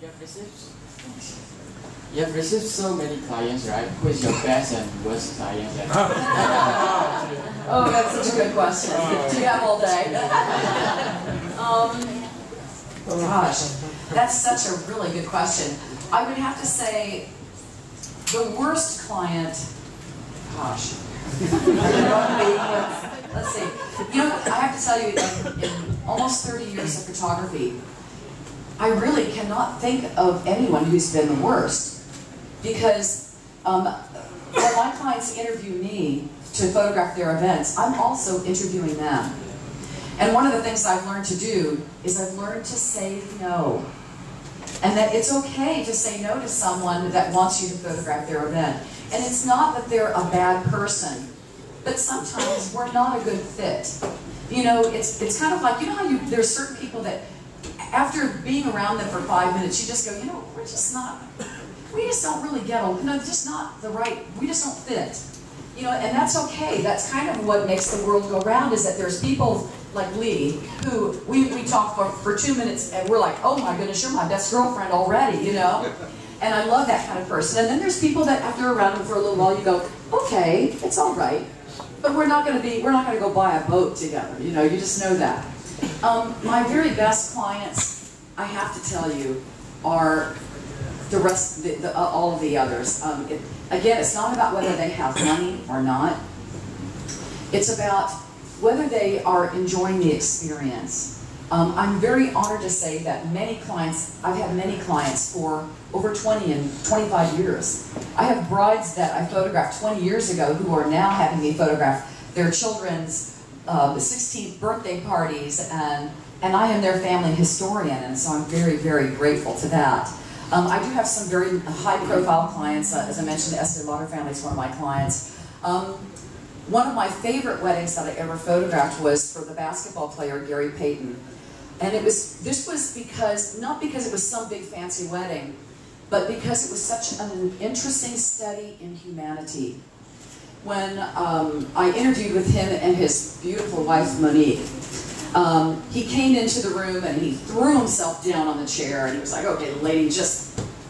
You have received so many clients, right? Who is your best and worst client? Oh, that's such a good question. Do you have all day? Gosh, that's such a really good question. I would have to say the worst client, gosh. Let's see. You know, I have to tell you, in almost 30 years of photography, I really cannot think of anyone who's been the worst. Because when my clients interview me to photograph their events, I'm also interviewing them. And one of the things I've learned to do is I've learned to say no. And that it's okay to say no to someone that wants you to photograph their event. And it's not that they're a bad person, but sometimes we're not a good fit. You know, it's kind of like, you know how there's certain people that after being around them for 5 minutes, you just go, you know, we just don't really get along. No, just not the right, we just don't fit. You know, and that's okay. That's kind of what makes the world go round, is that there's people like Lee, who we talk for 2 minutes and we're like, oh my goodness, you're my best girlfriend already, you know? And I love that kind of person. And then there's people that after you're around them for a little while, you go, okay, it's all right. But we're not gonna go buy a boat together, you know, you just know that. My very best clients, I have to tell you, are the rest, all of the others. Again, it's not about whether they have money or not. It's about whether they are enjoying the experience. I'm very honored to say that many clients, I've had many clients for over 20 and 25 years. I have brides that I photographed 20 years ago who are now having me photograph their children's 16th birthday parties, and I am their family historian, and so I'm very, very grateful to that. I do have some very high-profile clients. As I mentioned, the Estee Lauder family is one of my clients. One of my favorite weddings that I ever photographed was for the basketball player Gary Payton. And this was because, not because it was some big fancy wedding, but because it was such an interesting study in humanity. When I interviewed with him and his beautiful wife, Monique, he came into the room and he threw himself down on the chair and he was like, okay, lady,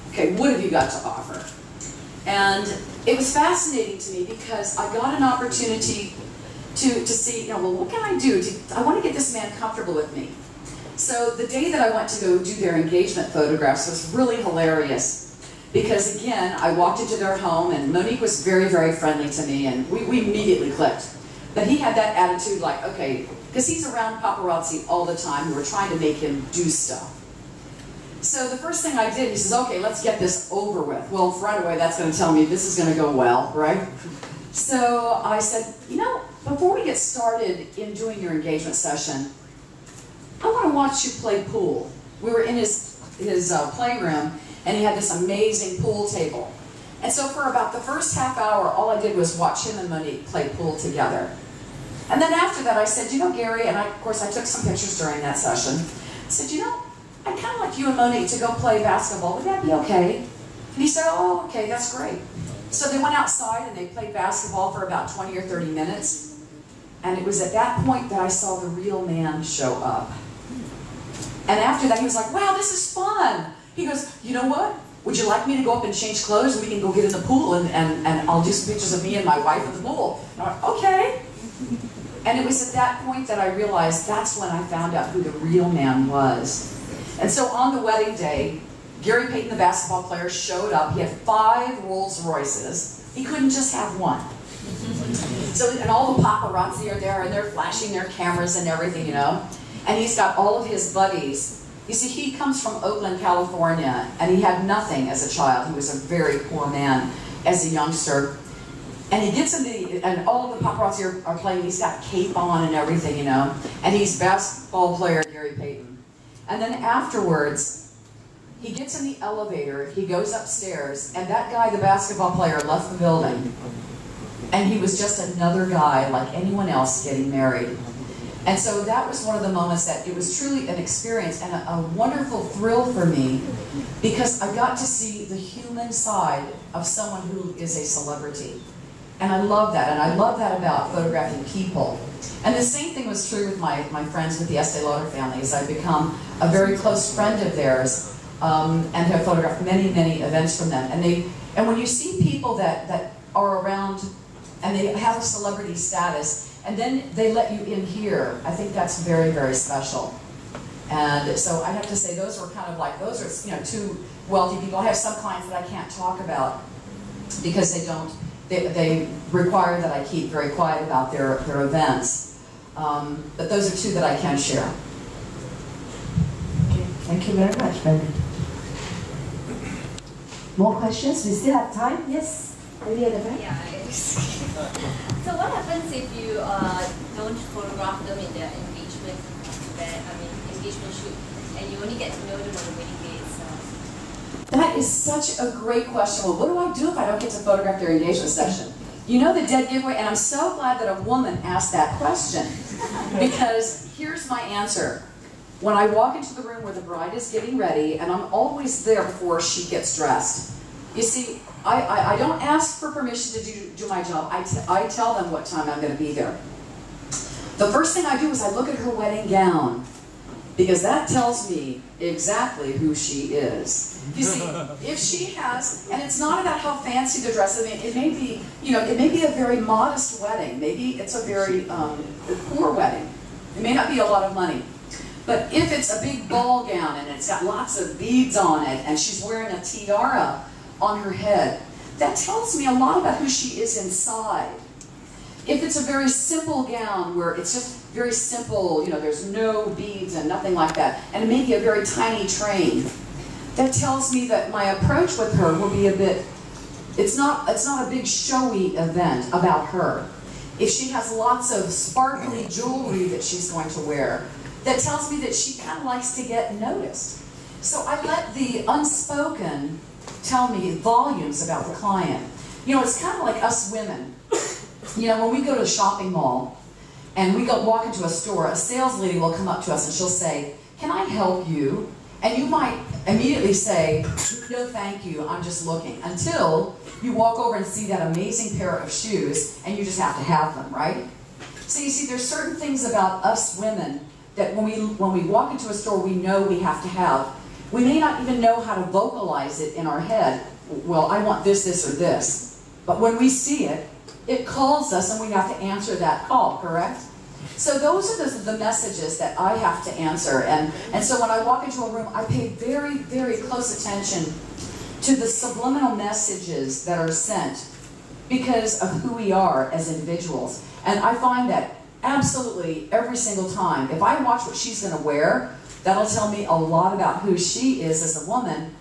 okay, what have you got to offer? And it was fascinating to me because I got an opportunity to see, you know, well, what can I do? I want to get this man comfortable with me. So the day that I went to go do their engagement photographs was really hilarious. Because again, I walked into their home and Monique was very, very friendly to me and we immediately clicked. But he had that attitude like, okay, because he's around paparazzi all the time who were trying to make him do stuff. So the first thing I did, he says, okay, let's get this over with. Well, right away that's going to tell me this is going to go well, right? So I said, you know, before we get started in doing your engagement session, I want to watch you play pool. We were in his playroom, and he had this amazing pool table. And so for about the first half hour, all I did was watch him and Monique play pool together. And then after that, I said, you know, Gary, and of course I took some pictures during that session. I said, you know, I'd kind of like you and Monique to go play basketball. Would that be okay? And he said, oh, okay, that's great. So they went outside and they played basketball for about 20 or 30 minutes. And it was at that point that I saw the real man show up. And after that, he was like, wow, this is fun. He goes, you know what? Would you like me to go up and change clothes and we can go get in the pool and I'll do some pictures of me and my wife in the pool? And I went, okay. And it was at that point that I realized that's when I found out who the real man was. And so on the wedding day, Gary Payton, the basketball player, showed up. He had 5 Rolls Royces. He couldn't just have one. So, and all the paparazzi are there and they're flashing their cameras and everything, you know. And he's got all of his buddies. You see, he comes from Oakland, California, and he had nothing as a child. He was a very poor man as a youngster. And he gets in and all of the paparazzi are playing. He's got cape on and everything, you know. And he's basketball player Gary Payton. And then afterwards, he gets in the elevator, he goes upstairs, and that guy, the basketball player, left the building. And he was just another guy like anyone else getting married. And so that was one of the moments that it was truly an experience and a wonderful thrill for me because I got to see the human side of someone who is a celebrity. And I love that, and I love that about photographing people. And the same thing was true with my friends with the Estee Lauder family, as I've become a very close friend of theirs. and have photographed many, many events from them. And when you see people that are around and they have a celebrity status, and then they let you in here, I think that's very, very special. And so I have to say those are kind of like, those are, two wealthy people. I have some clients that I can't talk about because they require that I keep very quiet about their events. But those are two that I can share. Okay, thank you very much, Bambi. More questions? We still have time? Yes? Maybe at the back? Yeah. So what happens if you don't photograph them in their engagement engagement shoot, and you only get to know them on the wedding day itself? That is such a great question. Well, what do I do if I don't get to photograph their engagement session? You know, the dead giveaway, and I'm so glad that a woman asked that question, because here's my answer. When I walk into the room where the bride is getting ready, and I'm always there before she gets dressed. You see, I don't ask for permission to do my job. I tell them what time I'm going to be there. The first thing I do is I look at her wedding gown, because that tells me exactly who she is. You see, if she has, and it's not about how fancy the dress is. I mean, it may be, it may be a very modest wedding. Maybe it's a very poor wedding. It may not be a lot of money. But if it's a big ball gown and it's got lots of beads on it and she's wearing a tiara on her head, that tells me a lot about who she is inside. If it's a very simple gown where it's just very simple, there's no beads and nothing like that, and it may be a very tiny train, that tells me that my approach with her will be a bit, it's not a big showy event about her. If she has lots of sparkly jewelry that she's going to wear, that tells me that she kind of likes to get noticed. So I let the unspoken tell me volumes about the client. It's kind of like us women. When we go to a shopping mall and we walk into a store, a sales lady will come up to us and she'll say, "Can I help you?" And you might immediately say, "No, thank you, I'm just looking," until you walk over and see that amazing pair of shoes and you just have to have them, right? So you see, there's certain things about us women that when we walk into a store, we know we have to have. We may not even know how to vocalize it in our head. Well, I want this, this, or this. But when we see it, it calls us and we have to answer that call, correct? So those are the messages that I have to answer. And so when I walk into a room, I pay very, very close attention to the subliminal messages that are sent because of who we are as individuals. And I find that absolutely every single time, if I watch what she's going to wear, that'll tell me a lot about who she is as a woman.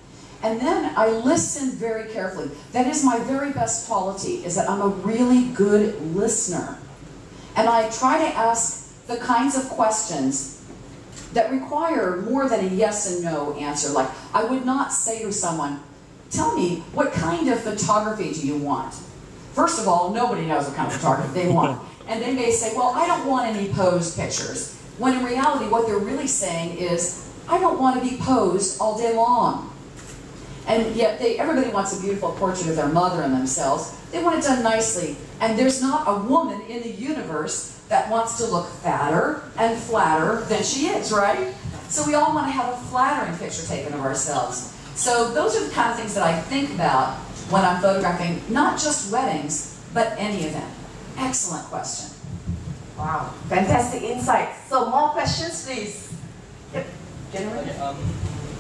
And then I listen very carefully. That is my very best quality, is that I'm a really good listener. And I try to ask the kinds of questions that require more than a yes and no answer. Like, I would not say to someone, "Tell me, what kind of photography do you want?" First of all, nobody knows what kind of photography they want. And they may say, "Well, I don't want any posed pictures." When in reality, what they're really saying is, "I don't want to be posed all day long." And yet, everybody wants a beautiful portrait of their mother and themselves. They want it done nicely. And there's not a woman in the universe that wants to look fatter and flatter than she is, right? So we all want to have a flattering picture taken of ourselves. So those are the kind of things that I think about when I'm photographing, not just weddings, but any event. Excellent question. Wow, fantastic insight. So more questions, please. Yep, gentlemen. Okay,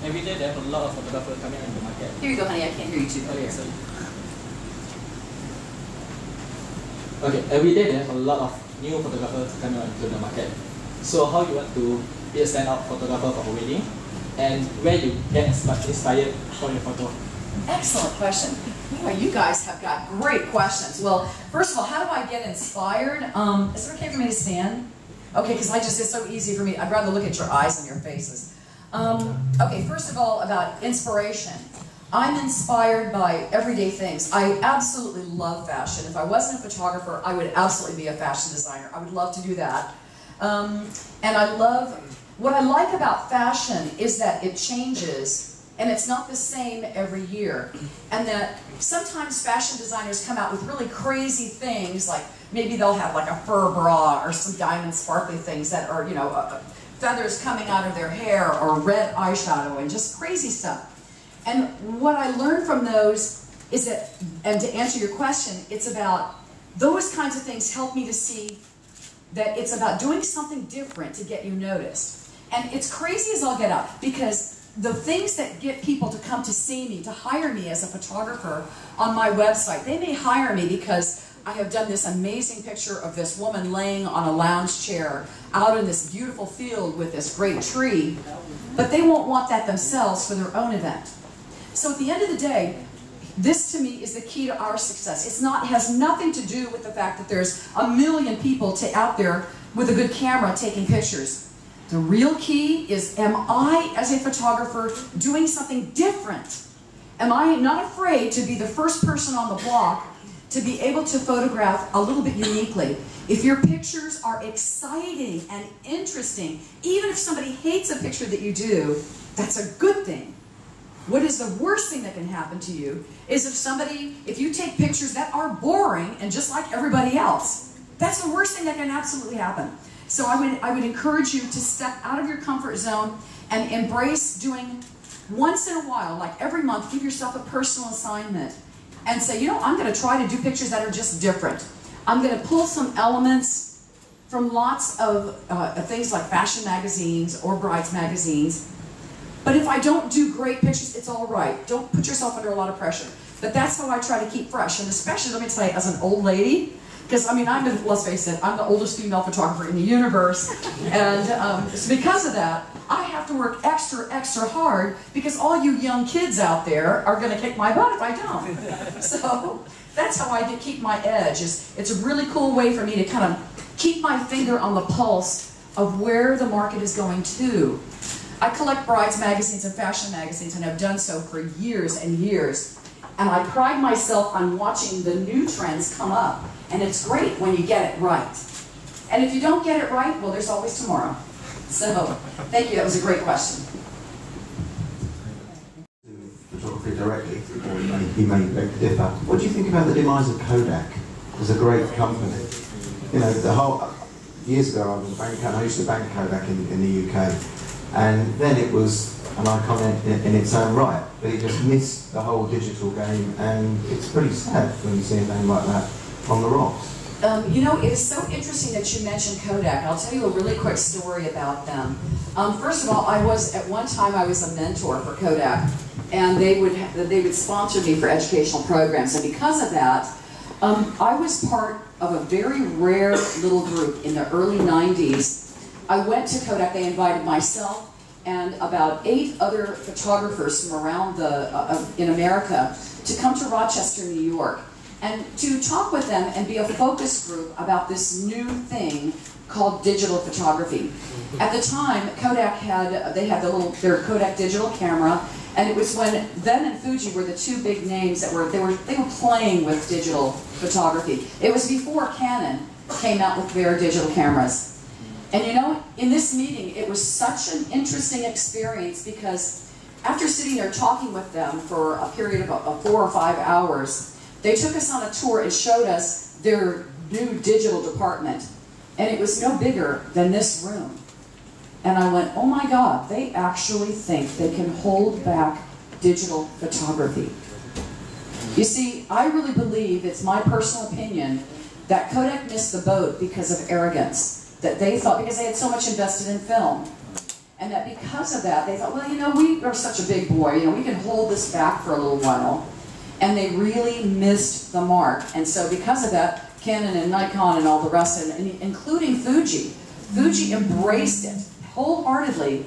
every day there are a lot of photographers coming on the market. Here you go, honey. I can't hear you too clear. Okay, every day there are a lot of new photographers coming onto the market. So how you want to be a standout photographer for a wedding, and where you get inspired for your photo? Excellent question. Well, you guys have got great questions. Well, first of all, how do I get inspired? Is it okay for me to stand? Okay, because it's so easy for me. I'd rather look at your eyes than your faces. Okay, first of all, about inspiration. I'm inspired by everyday things. I absolutely love fashion. If I wasn't a photographer, I would absolutely be a fashion designer. I would love to do that. And what I like about fashion is that it changes. And it's not the same every year. And that sometimes fashion designers come out with really crazy things, like maybe they'll have like a fur bra or some diamond sparkly things that are, feathers coming out of their hair or red eyeshadow and just crazy stuff. And what I learned from those is that, and to answer your question, it's about those kinds of things help me to see that it's about doing something different to get you noticed. And it's crazy as all get out, because the things that get people to come to see me, to hire me as a photographer on my website, they may hire me because I have done this amazing picture of this woman laying on a lounge chair out in this beautiful field with this great tree, but they won't want that themselves for their own event. So at the end of the day, this to me is the key to our success. It has nothing to do with the fact that there's a million people out there with a good camera taking pictures. The real key is, am I, as a photographer, doing something different? Am I not afraid to be the first person on the block to be able to photograph a little bit uniquely? If your pictures are exciting and interesting, even if somebody hates a picture that you do, that's a good thing. What is the worst thing that can happen to you is if you take pictures that are boring and just like everybody else, that's the worst thing that can absolutely happen. So I would encourage you to step out of your comfort zone and embrace doing once in a while, like every month, give yourself a personal assignment and say, you know, I'm going to try to do pictures that are just different. I'm going to pull some elements from lots of things like fashion magazines or brides magazines. But if I don't do great pictures, it's all right. Don't put yourself under a lot of pressure. But that's how I try to keep fresh. And especially, let me tell you, as an old lady, because, I mean, let's face it, I'm the oldest female photographer in the universe. And so because of that, I have to work extra, extra hard because all you young kids out there are going to kick my butt if I don't. So that's how I keep my edge. It's a really cool way for me to kind of keep my finger on the pulse of where the market is going to. I collect brides magazines and fashion magazines, and have done so for years and years. And I pride myself on watching the new trends come up. And it's great when you get it right. And if you don't get it right, well, there's always tomorrow. So, thank you. That was a great question. Photography directly, or you may beg to differ. What do you think about the demise of Kodak as a great company? You know, years ago I was a banker, and I used to bank Kodak in the UK. And then it was an icon in its own right, but it just missed the whole digital game, and it's pretty sad when you see a name like that on the rocks. You know, it is so interesting that you mentioned Kodak. I'll tell you a really quick story about them. First of all, at one time I was a mentor for Kodak, and they would sponsor me for educational programs, and because of that, I was part of a very rare little group in the early 90s. I went to Kodak. They invited myself and about 8 other photographers from around in America to come to Rochester, New York, and to talk with them and be a focus group about this new thing called digital photography. At the time, Kodak had their Kodak digital camera, and it was when then and Fuji were the two big names that they were playing with digital photography. It was before Canon came out with their digital cameras. And you know, in this meeting, it was such an interesting experience because after sitting there talking with them for a period of 4 or 5 hours, they took us on a tour and showed us their new digital department. And it was no bigger than this room. And I went, oh my God, they actually think they can hold back digital photography. You see, I really believe, it's my personal opinion, that Kodak missed the boat because of arrogance. That they thought, because they had so much invested in film, and that because of that, they thought, well, you know, we are such a big boy, you know, we can hold this back for a little while. And they really missed the mark. And so because of that, Canon and Nikon and all the rest, and including Fuji embraced it wholeheartedly,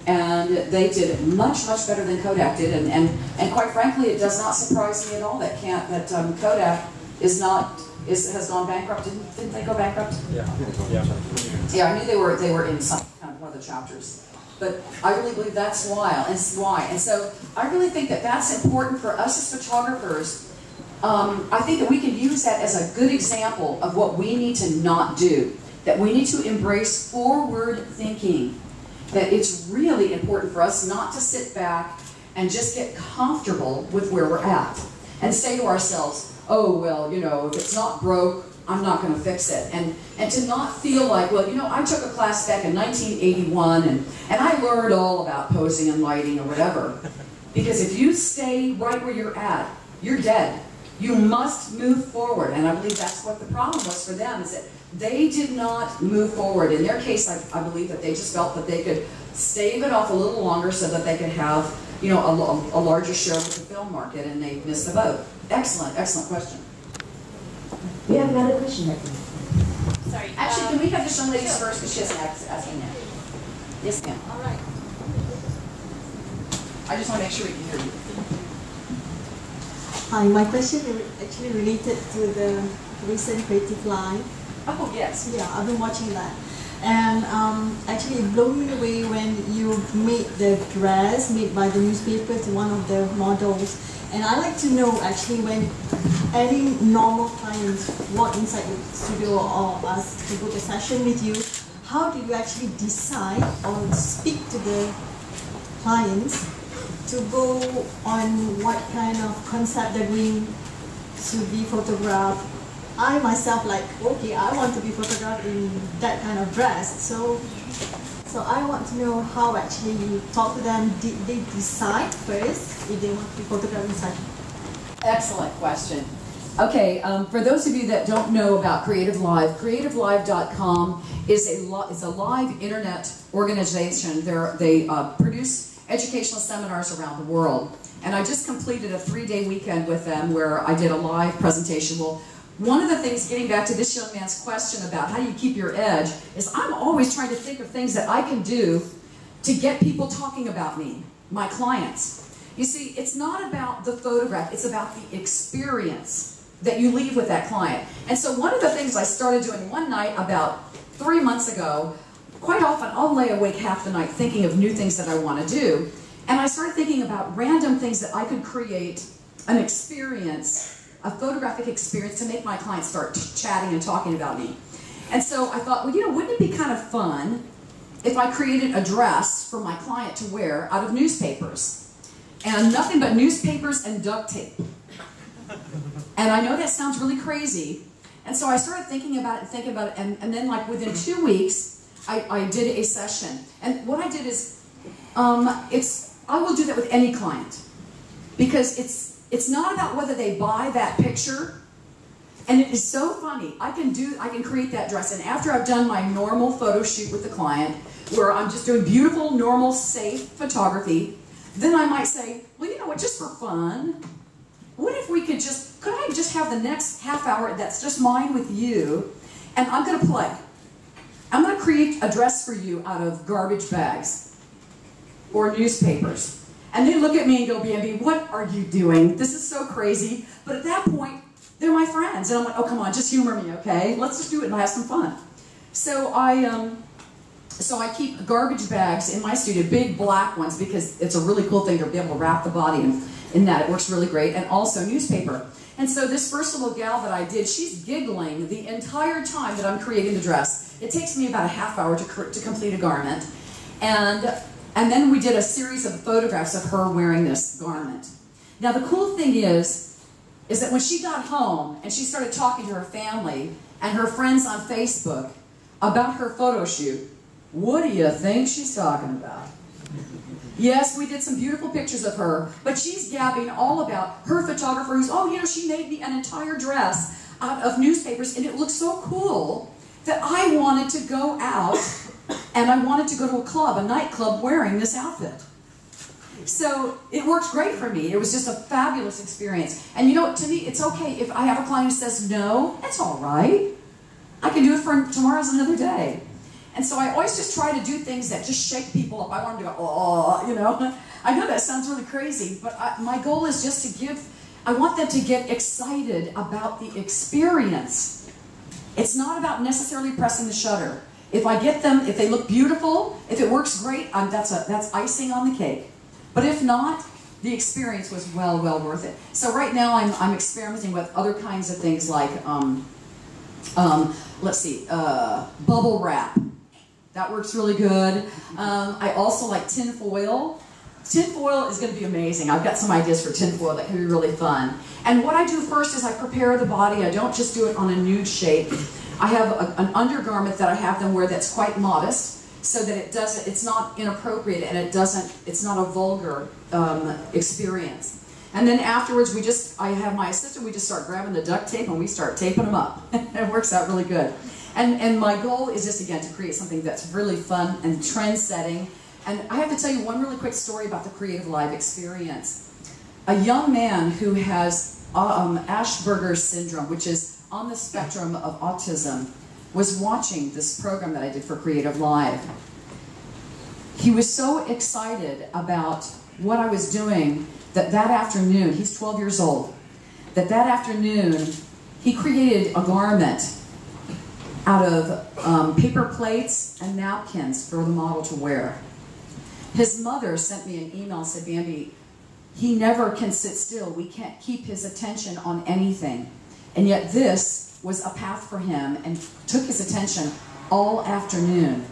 and they did it much, much better than Kodak did. And quite frankly, it does not surprise me at all that Kodak has gone bankrupt. Didn't they go bankrupt? Yeah, I knew they were in some kind of one of the chapters. But I really believe that's why. And so I really think that that's important for us as photographers. I think that we can use that as a good example of what we need to not do. That we need to embrace forward thinking. That it's really important for us not to sit back and just get comfortable with where we're at. And say to ourselves, oh, well, you know, if it's not broke, I'm not going to fix it. And to not feel like, well, you know, I took a class back in 1981 and I learned all about posing and lighting or whatever. Because if you stay right where you're at, you're dead. You must move forward. And I believe that's what the problem was for them, is that they did not move forward. In their case, I believe that they just felt that they could stave it off a little longer so that they could have, you know, a larger share of the film market, and they missed the boat. Excellent, excellent question. We have another question, I think. Sorry. Actually, can we have this young lady first, because she hasn't asking that. Yes, ma'am. All right. I just want to make sure we can hear you. Hi, my question is actually related to the recent Creative Live. Oh, yes. Yeah, I've been watching that. And actually it blew me away when you made the dress made by the newspaper to one of the models. And I'd like to know, actually, when any normal clients walk inside the studio or us to book a session with you, how do you actually decide or speak to the clients to go on what kind of concept they're going to be photographed? I myself, like, okay, I want to be photographed in that kind of dress. So I want to know how actually you talk to them. Did they decide first if they want to be photographed in such? Excellent question. Okay, for those of you that don't know about Creative Live, creativelive.com is a live internet organization. They produce educational seminars around the world. And I just completed a 3-day weekend with them where I did a live presentation. Well, one of the things, getting back to this young man's question about how do you keep your edge, is I'm always trying to think of things that I can do to get people talking about me, my clients. You see, it's not about the photograph, it's about the experience that you leave with that client. And so one of the things I started doing one night about 3 months ago, quite often I'll lay awake half the night thinking of new things that I want to do. And I started thinking about random things that I could create an experience, a photographic experience, to make my clients start chatting and talking about me. And so I thought, well, you know, wouldn't it be kind of fun if I created a dress for my client to wear out of newspapers? And nothing but newspapers and duct tape. And I know that sounds really crazy. And so I started thinking about it, and then like within 2 weeks, I did a session. And what I did is, I will do that with any client. Because it's not about whether they buy that picture. And it is so funny. I can create that dress, and after I've done my normal photo shoot with the client, where I'm just doing beautiful, normal, safe photography, then I might say, well, you know what, just for fun, what if we could I just have the next half hour that's just mine with you, and I'm going to play. I'm going to create a dress for you out of garbage bags or newspapers. And they look at me and go, Bambi, what are you doing? This is so crazy. But at that point, they're my friends. And I'm like, oh, come on, just humor me, okay? Let's just do it and have some fun. So I keep garbage bags in my studio, big black ones, because it's a really cool thing to be able to wrap the body in that. It works really great. And also newspaper. And so this first little gal that I did, she's giggling the entire time that I'm creating the dress. It takes me about a half hour to complete a garment. And then we did a series of photographs of her wearing this garment. Now the cool thing is that when she got home and she started talking to her family and her friends on Facebook about her photo shoot, what do you think she's talking about? Yes, we did some beautiful pictures of her, but she's gabbing all about her photographer who's, oh, you know, she made me an entire dress out of newspapers, and it looked so cool that I wanted to go out and I wanted to go to a club, a nightclub, wearing this outfit. So it works great for me. It was just a fabulous experience. And you know, to me, it's okay if I have a client who says no, it's all right. I can do it for tomorrow's another day. And so I always just try to do things that just shake people up. I want them to go, oh, you know. I know that sounds really crazy, but my goal is just to I want them to get excited about the experience. It's not about necessarily pressing the shutter. If I get them, if they look beautiful, if it works great, that's icing on the cake. But if not, the experience was well worth it. So right now I'm experimenting with other kinds of things like, let's see, bubble wrap. That works really good. I also like tin foil. tinfoil is going to be amazing. I've got some ideas for tinfoil that can be really fun. And what I do first is I prepare the body. I don't just do it on a nude shape. I have an undergarment that I have them wear that's quite modest, so that it's not inappropriate and it's not a vulgar experience. And then afterwards, I have my assistant, we just start grabbing the duct tape and we start taping them up. It works out really good. And my goal is just, again, to create something that's really fun and trend-setting. And I have to tell you one really quick story about the Creative Live experience. A young man who has Asperger's syndrome, which is on the spectrum of autism, was watching this program that I did for Creative Live. He was so excited about what I was doing that afternoon, he's 12 years old, that afternoon he created a garment out of paper plates and napkins for the model to wear. His mother sent me an email and said, Bambi, he never can sit still. We can't keep his attention on anything. And yet this was a path for him and took his attention all afternoon.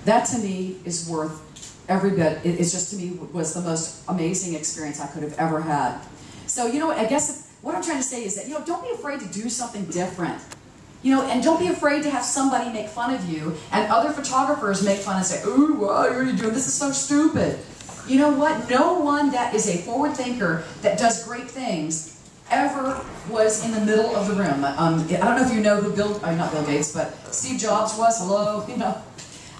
That to me is worth every bit. It's just, to me, was the most amazing experience I could have ever had. So, you know, I guess what I'm trying to say is that, you know, don't be afraid to do something different. You know, and don't be afraid to have somebody make fun of you and other photographers make fun and say, ooh, what are you doing? This is so stupid. You know what? No one that is a forward thinker that does great things ever was in the middle of the room. I don't know if you know who not Bill Gates, but Steve Jobs was. Hello, you know.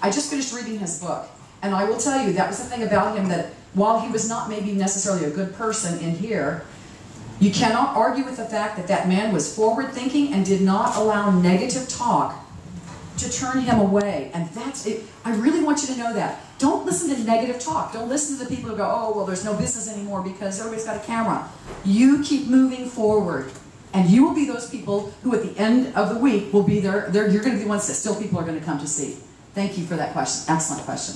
I just finished reading his book, and I will tell you that was the thing about him, that while he was not maybe necessarily a good person in here, you cannot argue with the fact that that man was forward-thinking and did not allow negative talk to turn him away. And that's it. I really want you to know that. Don't listen to negative talk. Don't listen to the people who go, oh, well, there's no business anymore because everybody's got a camera. You keep moving forward, and you will be those people who at the end of the week will be there. You're going to be the ones that still people are going to come to see. Thank you for that question. Excellent question.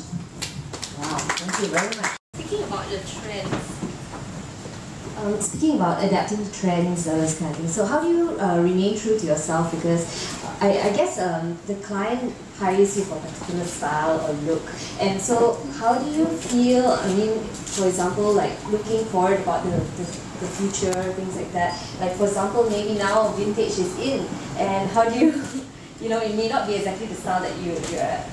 Wow, thank you very much. Speaking about the trends, speaking about adapting to trends, this kind of thing, so how do you remain true to yourself? Because I guess the client hires you for a particular style or look, and so how do you feel, I mean, for example, like looking forward about the future, things like that. Like for example, maybe now vintage is in, and how do you, you know, it may not be exactly the style that you're doing.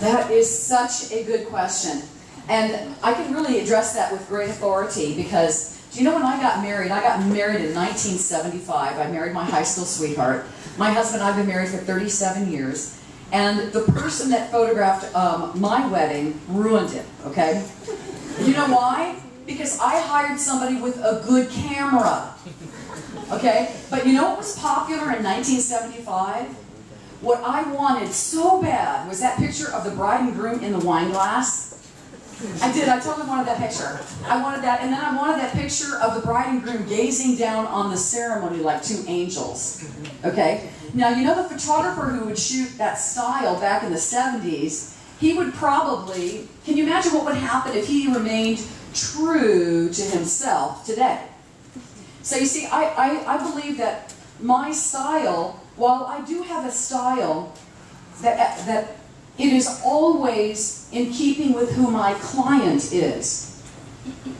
That is such a good question. And I can really address that with great authority because, do you know when I got married in 1975. I married my high school sweetheart. My husband and I have been married for 37 years. And the person that photographed my wedding ruined it, okay? You know why? Because I hired somebody with a good camera, okay? But you know what was popular in 1975? What I wanted so bad was that picture of the bride and groom in the wine glass. I did, I totally wanted that picture. I wanted that, and then I wanted that picture of the bride and groom gazing down on the ceremony like two angels. Okay? Now, you know the photographer who would shoot that style back in the 70s, he would probably, can you imagine what would happen if he remained true to himself today? So you see, I believe that my style, while I do have a style that it is always in keeping with who my client is.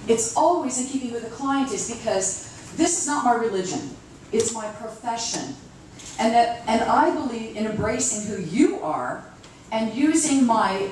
It's always in keeping with who the client is because this is not my religion. It's my profession. And I believe in embracing who you are and using my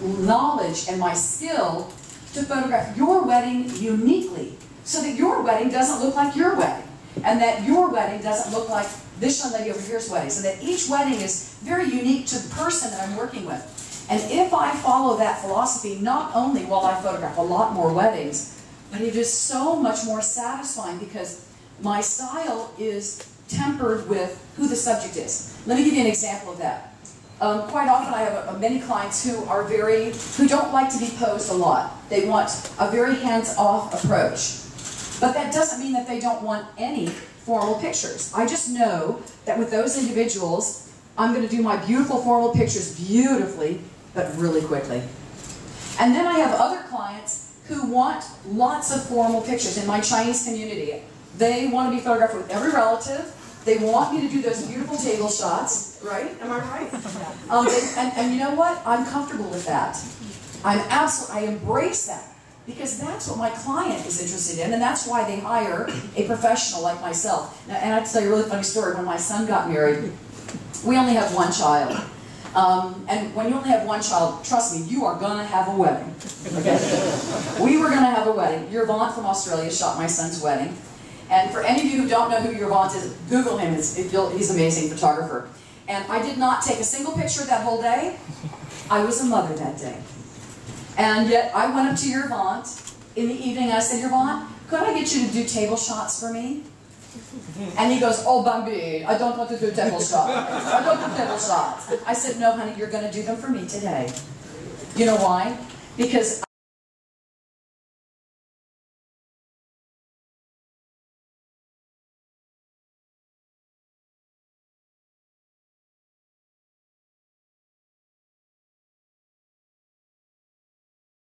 knowledge and my skill to photograph your wedding uniquely so that your wedding doesn't look like your wedding and that your wedding doesn't look like this young lady over here's wedding, so that each wedding is very unique to the person that I'm working with. And if I follow that philosophy, not only will I photograph a lot more weddings, but it is so much more satisfying because my style is tempered with who the subject is. Let me give you an example of that. Quite often I have many clients who don't like to be posed a lot. They want a very hands-off approach. But that doesn't mean that they don't want any formal pictures. I just know that with those individuals, I'm going to do my beautiful formal pictures beautifully, but really quickly. And then I have other clients who want lots of formal pictures. In my Chinese community, they want to be photographed with every relative. They want me to do those beautiful table shots, right? Am I right? And you know what? I'm comfortable with that. I embrace that because that's what my client is interested in, and that's why they hire a professional like myself. Now, and I have to tell you a really funny story. When my son got married, we only have one child. And when you only have one child, trust me, you are going to have a wedding. Okay? We were going to have a wedding. Yervant from Australia shot my son's wedding. And for any of you who don't know who Yervant is, Google him. He's an amazing photographer. And I did not take a single picture that whole day. I was a mother that day. And yet I went up to Yervant in the evening and I said, Yervant, could I get you to do table shots for me? And he goes, oh, Bambi, I don't want to do table shots. I don't do table shots. I said, no, honey, you're going to do them for me today. You know why? Because